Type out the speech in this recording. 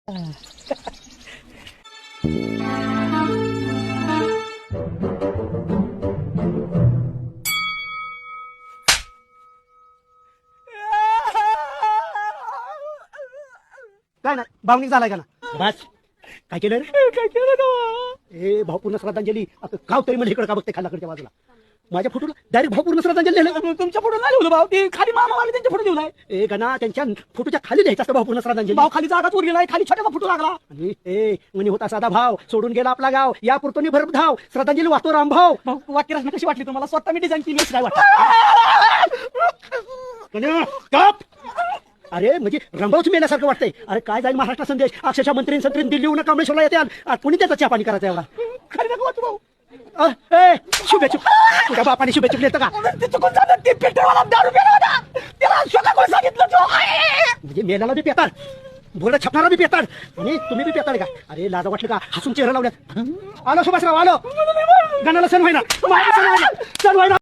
काय ना भावनिक झालाय का ना बस काय केलं रे काय केलं ए भावपूर्ण श्रद्धांजली आता गाव तरी म्हणजे इकडे का बघते खालाकडच्या बाजूला माझ्या फोटोला डायरेक्ट भावपूर्ण श्रद्धांजली लिहिलं तुमच्या फोटो नाही लिहिलं भाऊ ते खाली मामावाले त्यांच्या फोटो लिहिलाय ए गणा त्यांच्या फोटोच्या खाली लिहायचं असतं भावपूर्ण श्रद्धांजली भाव खाली जागाच वर गेलाय खाली छोट्याचा फोटो लागला आणि ए म्हणे होता साधा भाव सोडून गेला आपला गाव या पुरतोनी भरप धाव श्रद्धांजली वाचतो रामभाव वाक्य रचना कशी वाटली तुम्हाला स्वतः मी डिझाईन केली काय वाटत अरे म्हणजे रंभावच मेल्यासारखं वाटतंय अरे काय जाईल महाराष्ट्र संदेश अक्षरशः मंत्री दिल्लीहून कमळेश्वरला येते कोणी त्याचा चहा पाणी करायचा एवढा खाली नको भाऊ शुभेच्छुक तुझ्या बापाने शुभेच्छुक येतं का चुकून झालं ते पेट्रोलवाला दारू प्यायला होता त्याला स्वतः कोण सांगितलं म्हणजे मेल्याला बी पेतार बोर्ड छपणारा बी पेतार आणि तुम्ही बी पेतार का अरे लाजा वाटलं का हसून चेहरा लावल्यात आलो सुभाषराव आलो गणाला सण व्हायना सण व्हायना